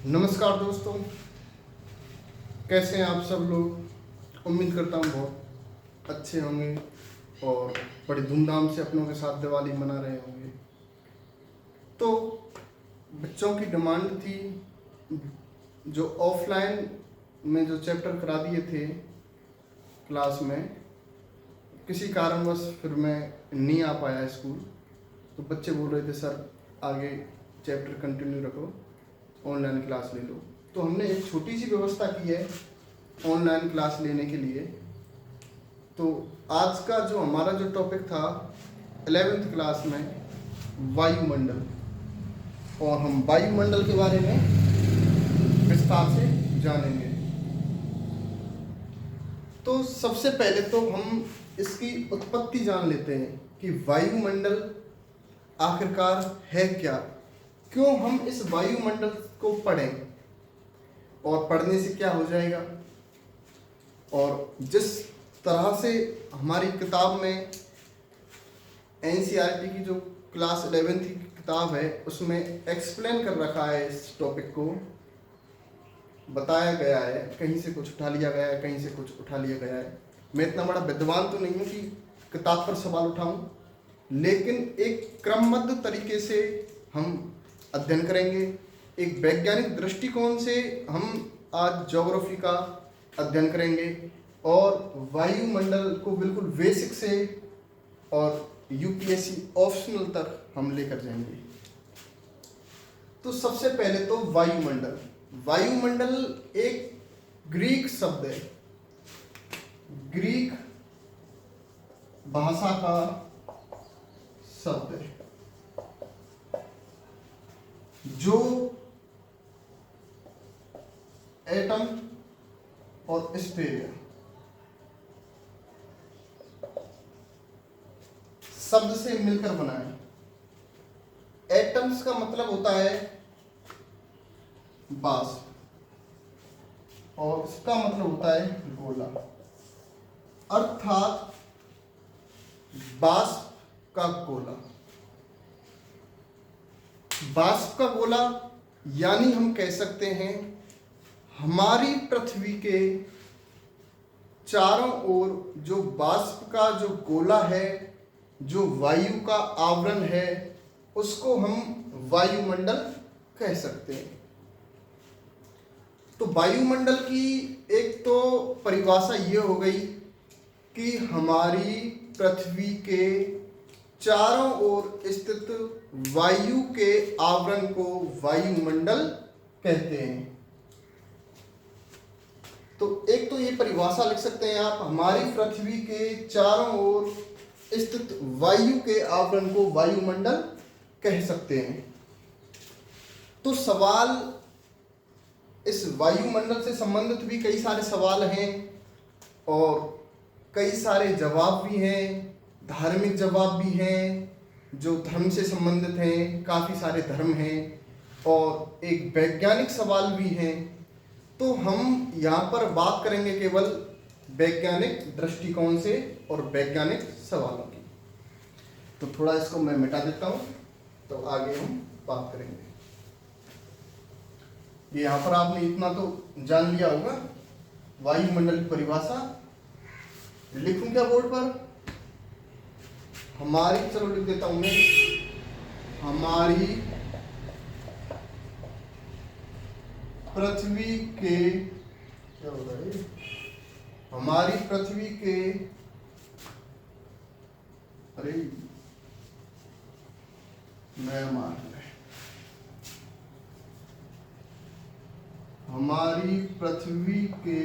नमस्कार दोस्तों, कैसे हैं आप सब लोग। उम्मीद करता हूँ बहुत अच्छे होंगे और बड़ी धूमधाम से अपनों के साथ दिवाली मना रहे होंगे। तो बच्चों की डिमांड थी, जो ऑफलाइन में जो चैप्टर करा दिए थे क्लास में, किसी कारणवश फिर मैं नहीं आ पाया स्कूल। तो बच्चे बोल रहे थे सर आगे चैप्टर कंटिन्यू रखो, ऑनलाइन क्लास ले लो। तो हमने एक छोटी सी व्यवस्था की है ऑनलाइन क्लास लेने के लिए। तो आज का जो हमारा जो टॉपिक था 11th क्लास में वायुमंडल, और हम वायुमंडल के बारे में विस्तार से जानेंगे। तो सबसे पहले तो हम इसकी उत्पत्ति जान लेते हैं कि वायुमंडल आखिरकार है क्या, क्यों हम इस वायुमंडल को पढ़ें और पढ़ने से क्या हो जाएगा। और जिस तरह से हमारी किताब में एनसीईआरटी की जो क्लास 11th की किताब है उसमें एक्सप्लेन कर रखा है, इस टॉपिक को बताया गया है, कहीं से कुछ उठा लिया गया है, कहीं से कुछ उठा लिया गया है। मैं इतना बड़ा विद्वान तो नहीं हूँ कि किताब पर सवाल उठाऊं, लेकिन एक क्रमबद्ध तरीके से हम अध्ययन करेंगे। एक वैज्ञानिक दृष्टिकोण से हम आज ज्योग्राफी का अध्ययन करेंगे और वायुमंडल को बिल्कुल बेसिक से और यूपीएससी ऑप्शनल तक हम लेकर जाएंगे। तो सबसे पहले तो वायुमंडल। वायुमंडल एक ग्रीक शब्द है, ग्रीक भाषा का शब्द है, जो एटम और स्फीयर शब्द से मिलकर बना है। एटम्स का मतलब होता है वाष्प और इसका मतलब होता है गोला, अर्थात वाष्प का गोला। वाष्प का गोला यानी हम कह सकते हैं हमारी पृथ्वी के चारों ओर जो वाष्प का जो गोला है, जो वायु का आवरण है, उसको हम वायुमंडल कह सकते हैं। तो वायुमंडल की एक तो परिभाषा ये हो गई कि हमारी पृथ्वी के चारों ओर स्थित वायु के आवरण को वायुमंडल कहते हैं। तो एक तो ये परिभाषा लिख सकते हैं आप, हमारी पृथ्वी के चारों ओर स्थित वायु के आवरण को वायुमंडल कह सकते हैं। तो सवाल इस वायुमंडल से संबंधित भी कई सारे सवाल हैं और कई सारे जवाब भी हैं, धार्मिक जवाब भी हैं जो धर्म से संबंधित हैं, काफ़ी सारे धर्म हैं, और एक वैज्ञानिक सवाल भी हैं। तो हम यहाँ पर बात करेंगे केवल वैज्ञानिक दृष्टिकोण से और वैज्ञानिक सवालों की। तो थोड़ा इसको मैं मिटा देता हूँ, तो आगे हम बात करेंगे। ये यहाँ पर आपने इतना तो जान लिया होगा वायुमंडल की परिभाषा। लिखूं क्या बोर्ड पर? हमारी, चलो लिख देता हूं मैं, हमारी पृथ्वी के, क्या होगा ये, हमारी पृथ्वी के, अरे मैं मान रहा, हमारी पृथ्वी के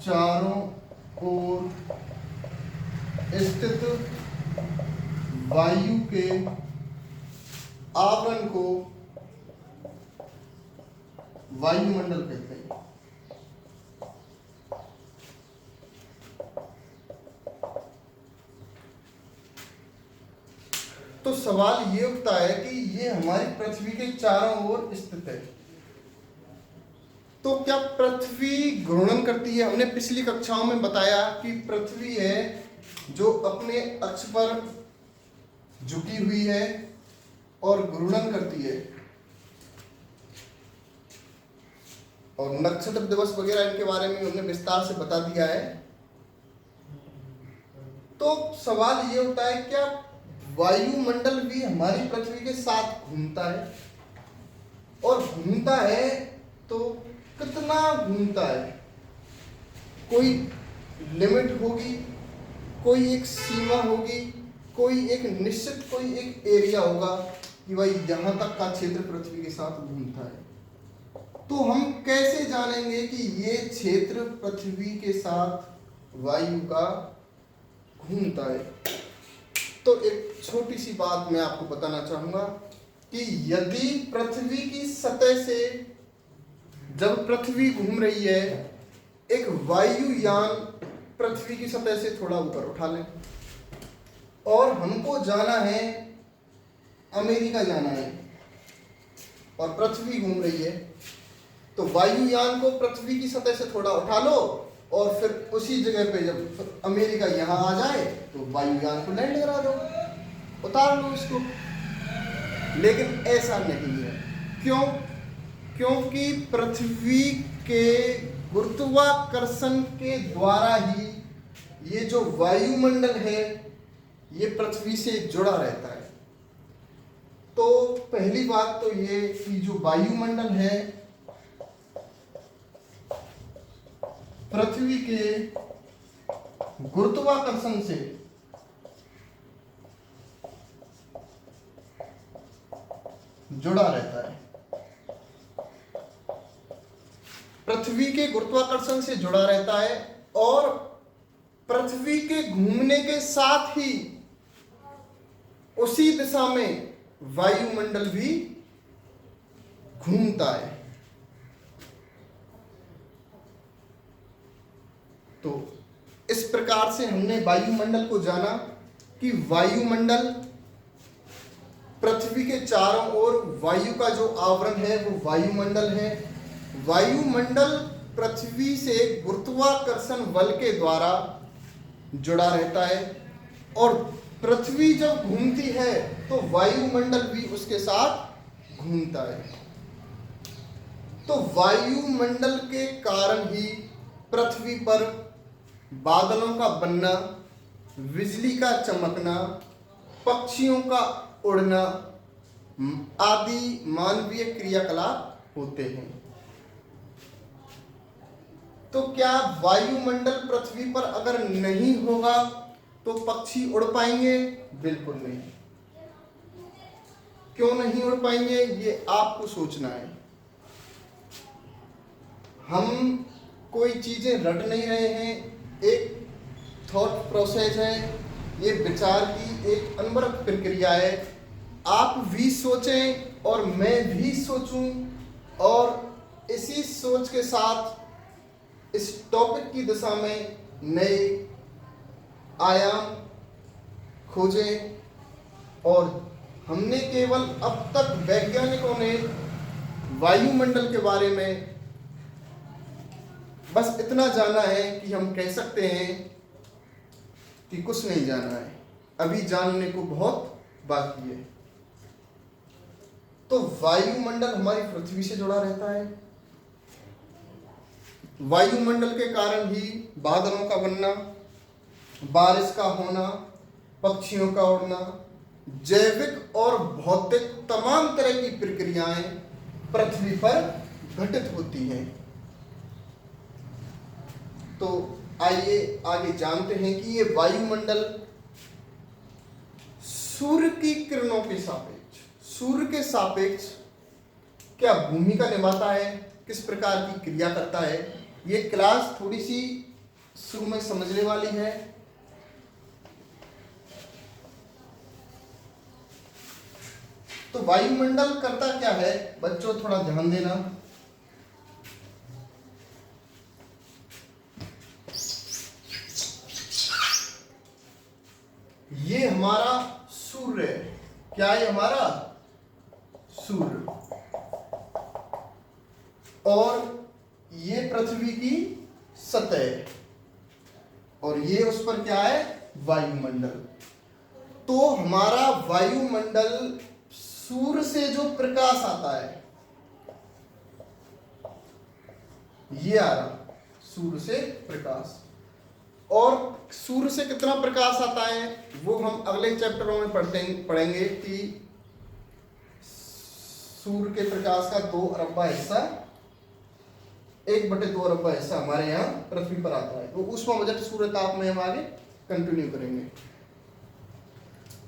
चारों ओर स्थित वायु के आवरण को वायुमंडल कहते हैं। तो सवाल ये उठता है कि ये हमारी पृथ्वी के चारों ओर स्थित है, तो क्या पृथ्वी घूर्णन करती है? हमने पिछली कक्षाओं में बताया कि पृथ्वी है जो अपने अक्ष पर झुकी हुई है और घूर्णन करती है। और नक्षत्र दिवस वगैरह इनके बारे में हमने विस्तार से बता दिया है। तो सवाल ये होता है, क्या वायुमंडल भी हमारी पृथ्वी के साथ घूमता है? और घूमता है तो कितना घूमता है? कोई लिमिट होगी, कोई एक सीमा होगी, कोई एक निश्चित कोई एक एरिया होगा कि भाई यहाँ तक का क्षेत्र पृथ्वी के साथ घूमता है। तो हम कैसे जानेंगे कि ये क्षेत्र पृथ्वी के साथ वायु का घूमता है? तो एक छोटी सी बात मैं आपको बताना चाहूंगा कि यदि पृथ्वी की सतह से जब पृथ्वी घूम रही है, एक वायुयान पृथ्वी की सतह से थोड़ा ऊपर उठा लें और हमको जाना है अमेरिका जाना है और पृथ्वी घूम रही है, तो वायुयान को पृथ्वी की सतह से थोड़ा उठा लो और फिर उसी जगह पे जब अमेरिका यहाँ आ जाए तो वायुयान को लैंड करा दो, उतार लो इसको। लेकिन ऐसा नहीं है। क्यों? क्योंकि पृथ्वी के गुरुत्वाकर्षण के द्वारा ही ये जो वायुमंडल है ये पृथ्वी से जुड़ा रहता है। तो पहली बात तो ये कि जो वायुमंडल है पृथ्वी के गुरुत्वाकर्षण से जुड़ा रहता है। पृथ्वी के गुरुत्वाकर्षण से जुड़ा रहता है और पृथ्वी के घूमने के साथ ही उसी दिशा में वायुमंडल भी घूमता है। तो इस प्रकार से हमने वायुमंडल को जाना कि वायुमंडल पृथ्वी के चारों ओर वायु का जो आवरण है वो वायुमंडल है। वायुमंडल पृथ्वी से गुरुत्वाकर्षण बल के द्वारा जुड़ा रहता है और पृथ्वी जब घूमती है तो वायुमंडल भी उसके साथ घूमता है। तो वायुमंडल के कारण ही पृथ्वी पर बादलों का बनना, बिजली का चमकना, पक्षियों का उड़ना आदि मानवीय क्रियाकलाप होते हैं। तो क्या वायुमंडल पृथ्वी पर अगर नहीं होगा तो पक्षी उड़ पाएंगे? बिल्कुल नहीं। क्यों नहीं उड़ पाएंगे ये आपको सोचना है। हम कोई चीजें रट नहीं रहे हैं, एक थॉट प्रोसेस है, ये विचार की एक अनवरत प्रक्रिया है। आप भी सोचें और मैं भी सोचूं और इसी सोच के साथ इस टॉपिक की दिशा में नए आयाम खोजें। और हमने केवल अब तक वैज्ञानिकों ने वायुमंडल के बारे में बस इतना जाना है कि हम कह सकते हैं कि कुछ नहीं जाना है, अभी जानने को बहुत बाकी है। तो वायुमंडल हमारी पृथ्वी से जुड़ा रहता है। वायुमंडल के कारण ही बादलों का बनना, बारिश का होना, पक्षियों का उड़ना, जैविक और भौतिक तमाम तरह की प्रक्रियाएं पृथ्वी पर घटित होती हैं। तो आइए आगे जानते हैं कि ये वायुमंडल सूर्य की किरणों के सापेक्ष, सूर्य के सापेक्ष क्या भूमिका निभाता है, किस प्रकार की क्रिया करता है। ये क्लास थोड़ी सी शुरू में समझने वाली है। तो वायुमंडल करता क्या है बच्चों, थोड़ा ध्यान देना। ये हमारा सूर्य है। क्या है हमारा सूर्य, और ये पृथ्वी की सतह है और ये उस पर क्या है वायुमंडल। तो हमारा वायुमंडल सूर्य से जो प्रकाश आता है ये आ रहा सूर्य से प्रकाश। और सूर्य से कितना प्रकाश आता है वो हम अगले चैप्टरों में पढ़ेंगे कि सूर्य के प्रकाश का 2 अरबा हिस्सा 1/2 अरबा हिस्सा हमारे यहाँ पृथ्वी पर आता है। तो ऊष्मा बजट सूर्य ताप में हम आगे कंटिन्यू करेंगे।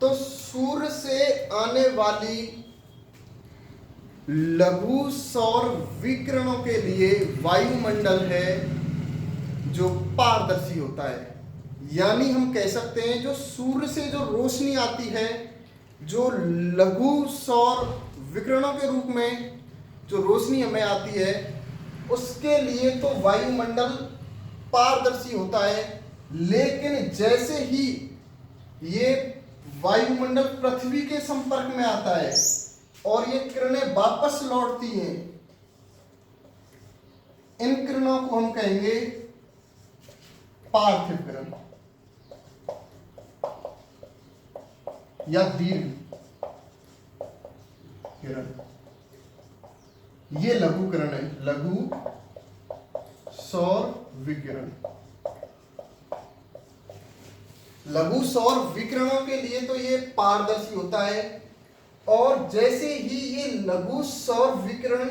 तो सूर्य से आने वाली लघु सौर विकिरणों के लिए वायुमंडल है जो पारदर्शी होता है। यानी हम कह सकते हैं जो सूर्य से जो रोशनी आती है, जो लघु सौर विकिरणों के रूप में जो रोशनी हमें आती है, उसके लिए तो वायुमंडल पारदर्शी होता है। लेकिन जैसे ही ये वायुमंडल पृथ्वी के संपर्क में आता है और ये किरणें वापस लौटती हैं, इन किरणों को हम कहेंगे पार्थिव किरण या दीर्घ किरण। ये लघु किरण है, लघु सौर विकिरण। लघु सौर विकिरणों के लिए तो ये पारदर्शी होता है। और जैसे ही ये लघु सौर विकिरण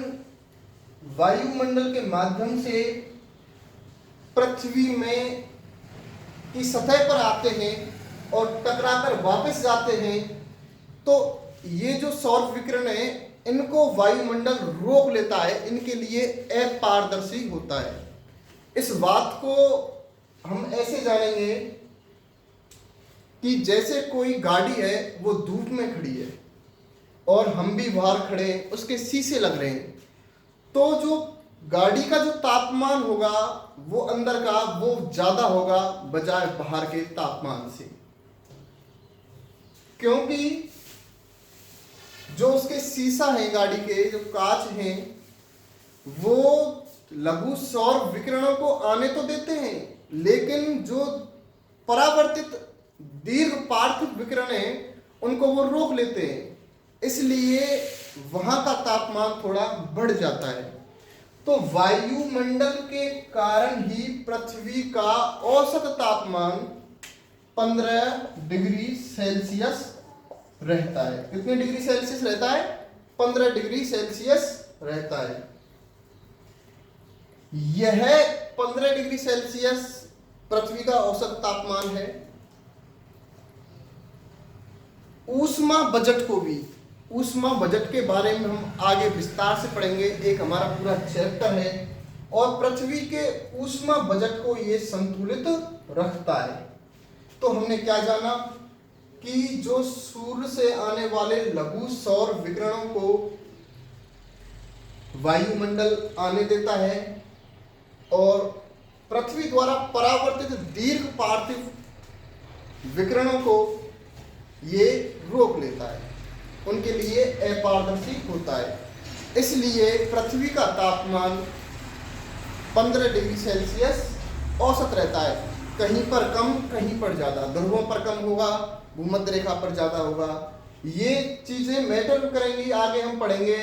वायुमंडल के माध्यम से पृथ्वी में की सतह पर आते हैं और टकराकर वापस जाते हैं, तो ये जो सौर विकिरण है इनको वायुमंडल रोक लेता है, इनके लिए अपारदर्शी होता है। इस बात को हम ऐसे जानेंगे कि जैसे कोई गाड़ी है वो धूप में खड़ी है और हम भी बाहर खड़े हैं, उसके शीशे लग रहे हैं, तो जो गाड़ी का जो तापमान होगा वो अंदर का वो ज्यादा होगा बजाय बाहर के तापमान से। क्योंकि जो उसके शीशा है, गाड़ी के जो कांच हैं, वो लघु सौर विकिरणों को आने तो देते हैं, लेकिन जो परावर्तित दीर्घ पार्थिव विकिरण है उनको वो रोक लेते हैं। इसलिए वहां का तापमान थोड़ा बढ़ जाता है। तो वायुमंडल के कारण ही पृथ्वी का औसत तापमान 15 डिग्री सेल्सियस रहता है। कितने डिग्री सेल्सियस रहता है? 15 डिग्री सेल्सियस रहता है। यह 15 डिग्री सेल्सियस पृथ्वी का औसत तापमान है। ऊष्मा बजट को भी, ऊष्मा बजट के बारे में हम आगे विस्तार से पढ़ेंगे, एक हमारा पूरा चैप्टर है। और पृथ्वी के ऊष्मा बजट को ये संतुलित रखता है। तो हमने क्या जाना कि जो सूर्य से आने वाले लघु सौर विकिरणों को वायुमंडल आने देता है और पृथ्वी द्वारा परावर्तित दीर्घ पार्थिव विकिरणों को ये रोक लेता है, उनके लिए अपारदर्शी होता है। इसलिए पृथ्वी का तापमान 15 डिग्री सेल्सियस औसत रहता है। कहीं पर कम, कहीं पर ज़्यादा, ध्रुवों पर कम होगा, भूमध्य रेखा पर ज़्यादा होगा। ये चीज़ें मैटर करेंगी, आगे हम पढ़ेंगे।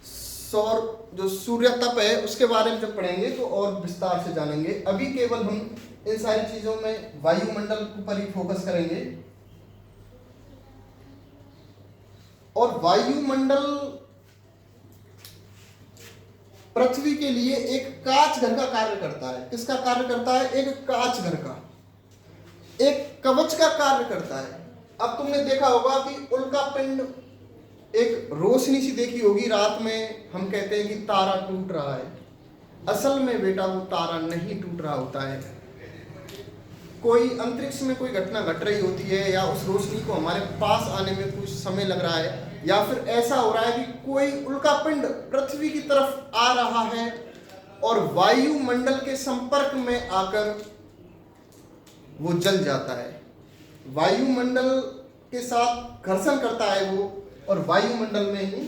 सौर जो सूर्य तप है उसके बारे में जब पढ़ेंगे तो और विस्तार से जानेंगे। अभी केवल हम इन सारी चीज़ों में वायुमंडल पर ही फोकस करेंगे। और वायुमंडल पृथ्वी के लिए एक कांच घर का कार्य करता है। किसका कार्य करता है? एक कांच घर का, एक कवच का कार्य करता है। अब तुमने देखा होगा कि उल्का पिंड एक रोशनी सी देखी होगी रात में, हम कहते हैं कि तारा टूट रहा है। असल में बेटा वो तारा नहीं टूट रहा होता है। कोई अंतरिक्ष में कोई घटना घट रही होती है या उस रोशनी को हमारे पास आने में कुछ समय लग रहा है, या फिर ऐसा हो रहा है कि कोई उल्का पिंड पृथ्वी की तरफ आ रहा है और वायुमंडल के संपर्क में आकर वो जल जाता है। वायुमंडल के साथ घर्षण करता है वो और वायुमंडल में ही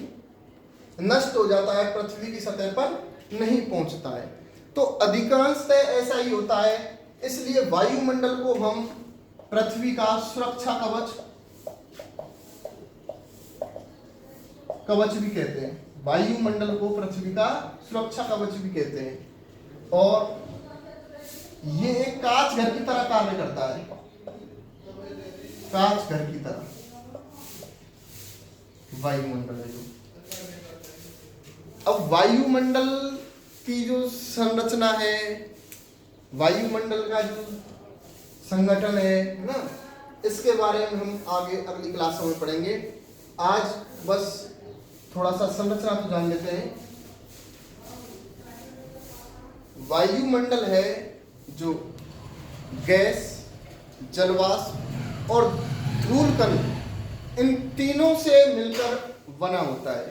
नष्ट हो जाता है, पृथ्वी की सतह पर नहीं पहुंचता है। तो अधिकांशतः ऐसा ही होता है। इसलिए वायुमंडल को हम पृथ्वी का सुरक्षा कवच भी कहते हैं। वायुमंडल को पृथ्वी का सुरक्षा कवच भी कहते हैं। और ये एक कांच घर की तरह कार्य करता है, कांच घर की तरह वायुमंडल है जो। अब वायुमंडल की जो संरचना है, वायुमंडल का जो संगठन है ना, इसके बारे में हम आगे अगली क्लासों में पढ़ेंगे। आज बस थोड़ा सा संरचना तो जान लेते हैं। वायुमंडल है जो गैस, जलवाष्प और धूलकण, इन तीनों से मिलकर बना होता है।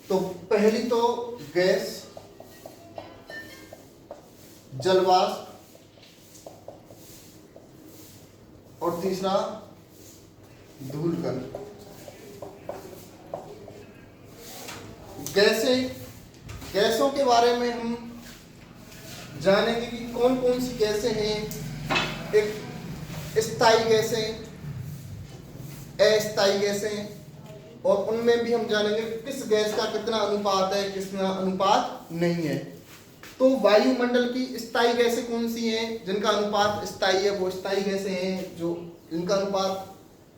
तो पहली तो गैस, जलवाष्प और तीसरा धूलकण। गैसों के बारे में हम जानेंगे कि कौन कौन सी गैसें हैं। एक स्थायी गैसें, अस्थायी गैसें, और उनमें भी हम जानेंगे किस गैस का कितना अनुपात है, कितना अनुपात नहीं है। तो वायुमंडल की स्थायी गैसें कौन सी हैं, जिनका अनुपात स्थायी है वो स्थायी गैसें हैं। जो जिनका अनुपात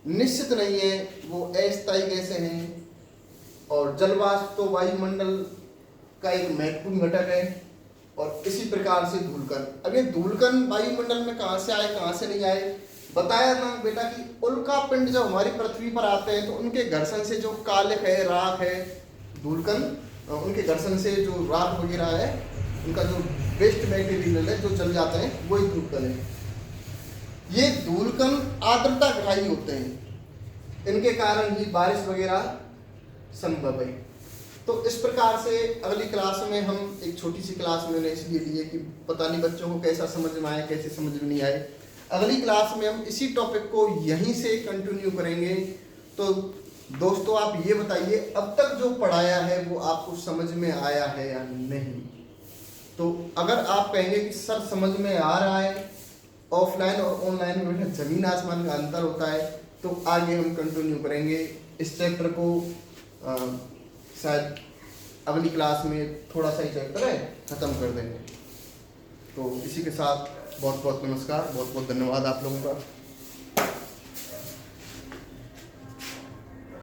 निश्चित नहीं है वो अस्थायी गैसें हैं। और जलवाष्प तो वायुमंडल का एक महत्वपूर्ण घटक है। और इसी प्रकार से धूलकण। अब ये धूलकण वायुमंडल में कहाँ से आए, कहाँ से नहीं आए, बताया ना बेटा कि उल्का पिंड जब हमारी पृथ्वी पर आते हैं तो उनके घर्षण से जो कालिक है, राख है, धूलकण, उनके घर्षण से जो राख वगैरह है, उनका जो वेस्ट मटेरियल है जो जल जाते हैं, वही धूलकण है। ये धूलकण आर्द्रता ग्राही होते हैं, इनके कारण ही बारिश वगैरह संभव है। तो इस प्रकार से अगली क्लास में हम एक छोटी सी क्लास मैंने इसलिए ली है कि पता नहीं बच्चों को कैसा समझ में आए, कैसे समझ में नहीं आए। अगली क्लास में हम इसी टॉपिक को यहीं से कंटिन्यू करेंगे। तो दोस्तों आप ये बताइए अब तक जो पढ़ाया है वो आपको समझ में आया है या नहीं। तो अगर आप कहेंगे कि सर समझ में आ रहा है, ऑफलाइन और ऑनलाइन में जमीन आसमान का अंतर होता है, तो आगे हम कंटिन्यू करेंगे इस चैप्टर को। शायद अगली क्लास में थोड़ा सा ही चैप्टर है, ख़त्म कर देंगे। तो इसी के साथ बहुत बहुत नमस्कार, बहुत बहुत धन्यवाद आप लोगों का।